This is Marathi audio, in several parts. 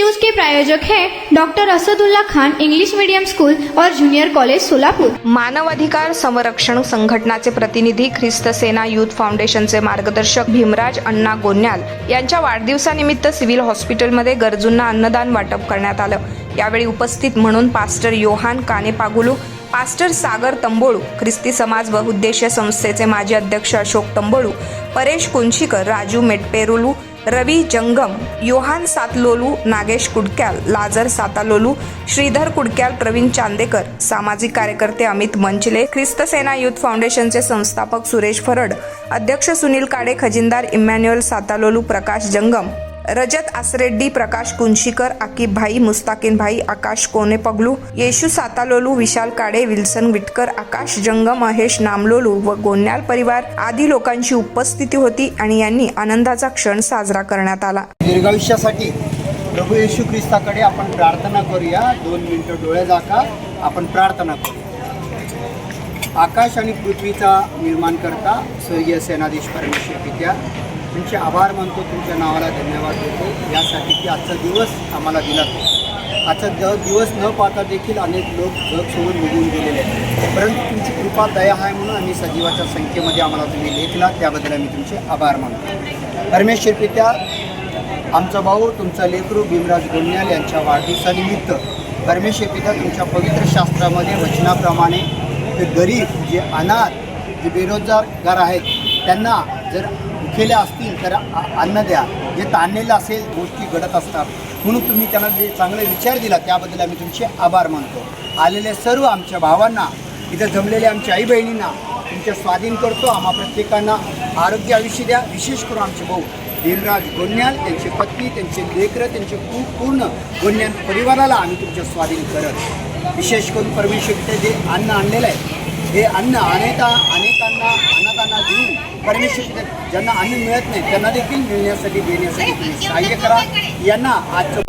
न्यूज के प्रायोजक हैं doctor Asadullah Khan English medium school और जूनियर कॉलेज सोलापूर। मानवाधिकार संरक्षण संघटनाचे प्रतिनिधी ख्रिस्त सेना यूथ फाउंडेशनचे मार्गदर्शक भीमराज अण्णा गोन्याल यांच्या वाढदिवसानिमित्त सिव्हिल हॉस्पिटलमध्ये गरजूंना अन्नदान वाटप करण्यात आलं। यावेळी उपस्थित म्हणून पास्टर योहान कानेपागुलू, पास्टर सागर तंबोळू, ख्रिस्ती समाज बहुउद्देशीय संस्थेचे माजी अध्यक्ष अशोक तंबोळू, परेश कुंचीकर, राजू मेटपेरुलू, रवी जंगम, योहान सातलोलू, नागेश कुडक्याल, लाजर सातालोलू, श्रीधर कुडक्याल, प्रवीण चांदेकर, सामाजिक कार्यकर्ते अमित मंचले, ख्रिस्त सेना यूथ फाउंडेशनचे संस्थापक सुरेश फरड, अध्यक्ष सुनील काडे, खजिनदार इमॅन्युअल सातालोलू, प्रकाश जंगम, रजत आसरेड्डी, प्रकाश कुंशीकर, आकिब भाई, मुस्ताकिन भाई, आकाश कोने पगलू, येशू सातालोलू, विशाल काडे, विल्सन विटकर, आकाश जंगम, महेश नामलोलू व गोन्याल परिवार आदी लोकांची उपस्थिती होती आणि यांनी आनंदाचा क्षण साजरा करण्यात आला। दीर्घायुष्यासाठी प्रभू येशू ख्रिस्ताकडे आपण प्रार्थना करूया। 2 मिनिटं डोळे झाका, आपण प्रार्थना करूया। आकाश आणि पृथ्वीचा निर्माण करता स्वर्गीय सेनाधीश परमेश्वर पित्या, तुमचे आभार मानतो, तुमच्या नावाला धन्यवाद देतो यासाठी की आजचा दिवस आम्हाला दिला। आजचा दिवस न पाहता देखील अनेक लोक जग सोडून निघून गेलेले आहेत, परंतु तुमची कृपा दया आहे म्हणून आम्ही सजीवाच्या संख्येमध्ये आम्हाला तुम्ही लेखला, त्याबद्दल आम्ही तुमचे आभार मानतो। परमेश्वर पित्या, आमचा भाऊ तुमचा लेकरू भीमराज गोन्याल यांच्या वाढदिवसानिमित्त परमेश्वर पित्या, तुमच्या पवित्र शास्त्रामध्ये वचनाप्रमाणे ते गरीब, जे अनाथ, जे बेरोजगार आहेत त्यांना जर भुकेले असतील तर अन्न द्या, जे ताणलेलं असेल गोष्टी घडत असतात म्हणून तुम्ही त्यांना जे चांगले विचार दिला त्याबद्दल आम्ही तुमचे आभार मानतो। आलेल्या सर्व आमच्या भावांना, इथं जमलेल्या आमच्या आई बहिणींना तुमच्या स्वाधीन करतो। आम्हा प्रत्येकांना आरोग्य आयुष्य द्या। विशेष करून आमचे भाऊ भीमराज गोन्याल, त्यांची पत्नी, त्यांचे लेकरं, त्यांचे पूर्ण गोन्याल परिवाराला आम्ही तुमच्या स्वाधीन करत। विशेष करून परमेश्वर जे अन्न आणलेलं आहे हे अन्न अनेकांना अनाथांना देऊन परमेश्वर ज्यांना अन्न मिळत नाही त्यांना देखील मिळण्यासाठी देण्यासाठी तुम्ही सहाय्य करा। यांना आजचं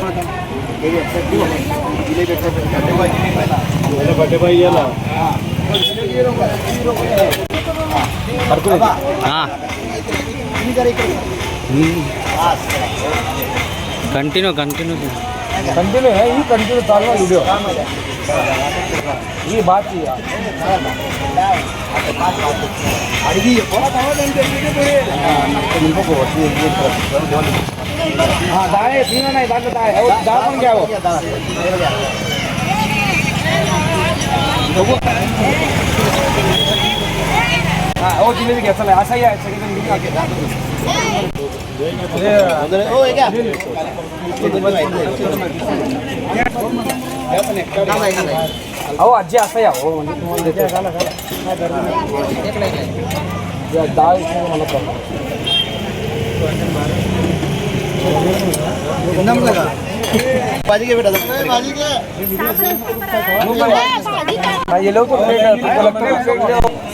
कंटिन्यू है, ये कंटिन्यू चालू वीडियो ये बात ही हाँ दाए सीना नहीं दाल दाए वो दाल बन गया वो हाँ वो जिलेबी कैसा है ऐसा ही है सगळं लिंक आके ओ ये क्या अहो आजी असं या हो म्हणजे तुम्हाला देते डाळ मला लगा भाजी के बेटा भाजी के ये लो तो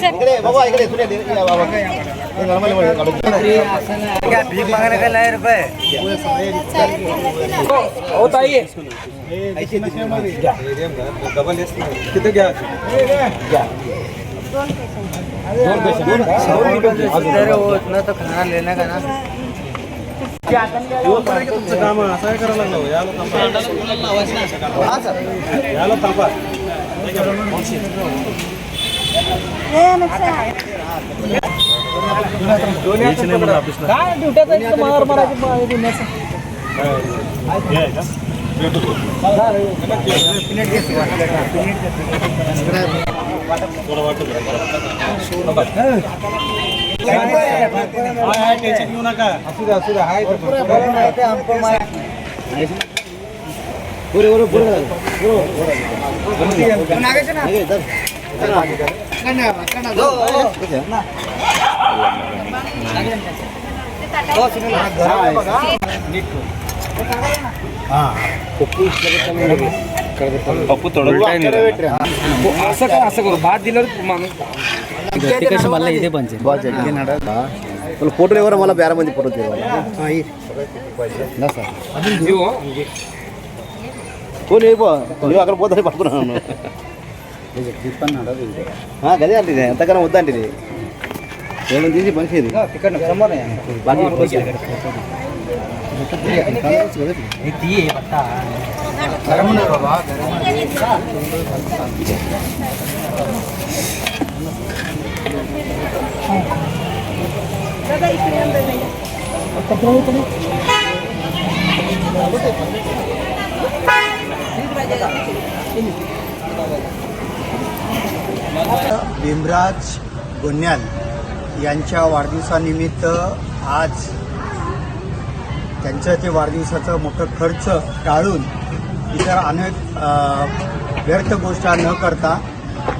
इकडे बाबा इकडे तुझे बाबा हे नॉर्मल क्या भीख मांगने का लाए रुपए हो ताई ऐसे डबल एस किती घ्या वो इतना तो खाना लेने का ना तुमचं काम असं आहे करायला लागलं याला तापा काय ड्युट्याचा मार मारायची टेन्शन घेऊ नका असू द्या हाय पप्पू असं काय असं करू भात दिलं इथे पण फोटो लेवर मला ब्यारामध्ये फोटो दे कोण ನೀವು ಅక్కడ ಹೋದರೆ ಬರ್ತೀನಿ ನಾನು ಹಾಂ ಗದೆ ಅಂತಿದೆ ಅಂತ ಕಣ ಮುದ್ದಂಟಿದೆ 7 ದಿನ ಬಂದಿದೆ ಬಾಕಿ भीमराज गोन्याल यांच्या वाढदिवसानिमित्त आज त्यांच्या ते वाढदिवसाचं मोठं खर्च टाळून इतर अनेक व्यर्थ गोष्टी न करता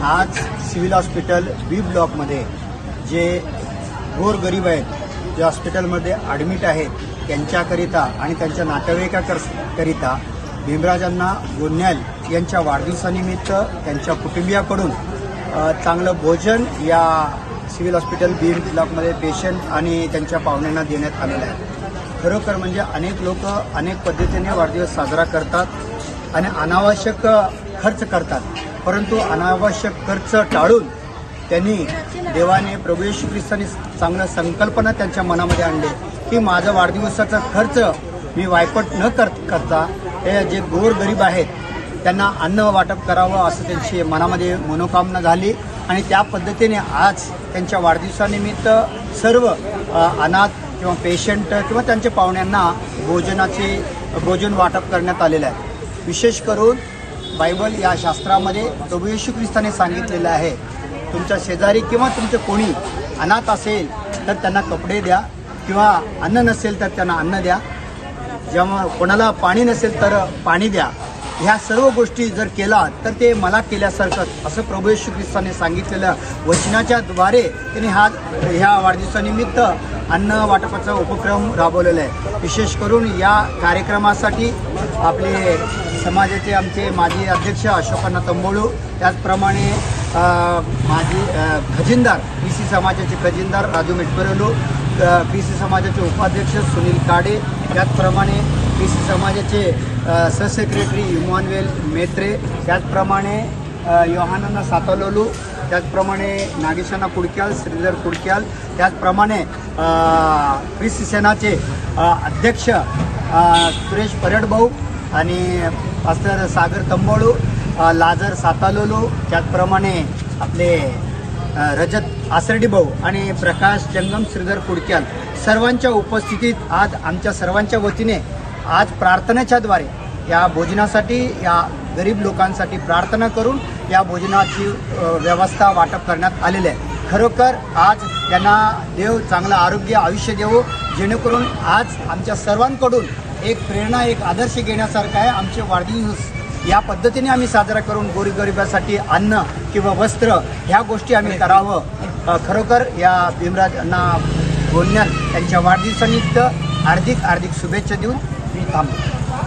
आज सिव्हिल हॉस्पिटल बी ब्लॉकमध्ये जे गोरगरीब आहेत, जे हॉस्पिटलमध्ये ॲडमिट आहेत, त्यांच्याकरिता आणि त्यांच्या नातेवाईकाकरिता भीमराजांना गोन्याल यांच्या वाढदिवसानिमित्त त्यांच्या कुटुंबियाकडून चांगलं भोजन या सिव्हिल हॉस्पिटल बी ब्लॉकमध्ये पेशंट आणि त्यांच्या पाहुण्यांना देण्यात आलेलं आहे. खरोखर म्हणजे अनेक लोक अनेक पद्धतीने वाढदिवस साजरा करतात आणि अनावश्यक खर्च करतात, परंतु अनावश्यक खर्च टाळून त्यांनी देवाने प्रभू येशू ख्रिस्ताने चांगलं संकल्पना त्यांच्या मनामध्ये आणले की माझा वाढदिवसाचा खर्च मी वायपट न करता हे जे गोरगरीब आहेत त्यांना अन्न वाटप करावं असं त्यांची मनामध्ये मनोकामना झाली आणि त्या पद्धतीने आज त्यांच्या वाढदिवसानिमित्त सर्व अनाथ किंवा पेशंट किंवा त्यांच्या पाहुण्यांना भोजन वाटप करण्यात आलेलं आहे. विशेष करून बायबल या शास्त्रामध्ये प्रभू येशू ख्रिस्ताने सांगितलेलं आहे, तुमच्या शेजारी किंवा तुमचे कोणी अनाथ असेल तर त्यांना कपडे द्या किंवा अन्न नसेल तर त्यांना अन्न द्या, जेव्हा कोणाला पाणी नसेल तर पाणी द्या. ह्या सर्व गोष्टी जर केला तर ते मला केल्यासारखं असं प्रभू येशू ख्रिस्ताने सांगितलेलं वचनाच्या द्वारे त्यांनी ह्या वाढदिवसानिमित्त अन्न वाटपाचा उपक्रम राबवलेला आहे. विशेष करून या कार्यक्रमासाठी आपले समाजाचे आमचे माजी अध्यक्ष अशोकअण्णा तंबोळू, त्याचप्रमाणे माजी खजिनदार PC समाजाचे खजिनदार राजू मेटकरेलू, PC समाजाचे उपाध्यक्ष सुनील काडे, त्याचप्रमाणे PC समाजाचे सहसेक्रेटरी इमॅन्युएल मेत्रे, त्याचप्रमाणे योहानना सातलोलू, त्याचप्रमाणे नागेशाना कुडक्याल, श्रीधर कुडक्याल, त्याचप्रमाणे PC सेनाचे अध्यक्ष सुरेश परेडभाऊ आणि पास्टर सागर तंबोळू, लाजर सातालोलू, त्याचप्रमाणे आपले रजत आसर्डी भाऊ आणि प्रकाश जंगम श्रीधर कुडक्याल, सर्वांच्या उपस्थितीत आज आमच्या सर्वांच्या वतीने आज प्रार्थनेच्या द्वारे या भोजनासाठी या गरीब लोकांसाठी प्रार्थना करून या भोजनाची व्यवस्था वाटप करण्यात आलेली आहे. खरोखर आज त्यांना देव चांगलं आरोग्य आयुष्य देवो, जेणेकरून आज आमच्या सर्वांकडून एक प्रेरणा एक आदर्श घेण्यासारखा आहे. आमचे वाढदिवस या पद्धतीने आम्ही साजरा करून गोरगरिबासाठी अन्न किंवा वस्त्र ह्या गोष्टी आम्ही करावं. खरोखर या भीमराजांना गोन्याल त्यांच्या वाढदिवसानिमित्त हार्दिक शुभेच्छा देऊन मी थांबतो.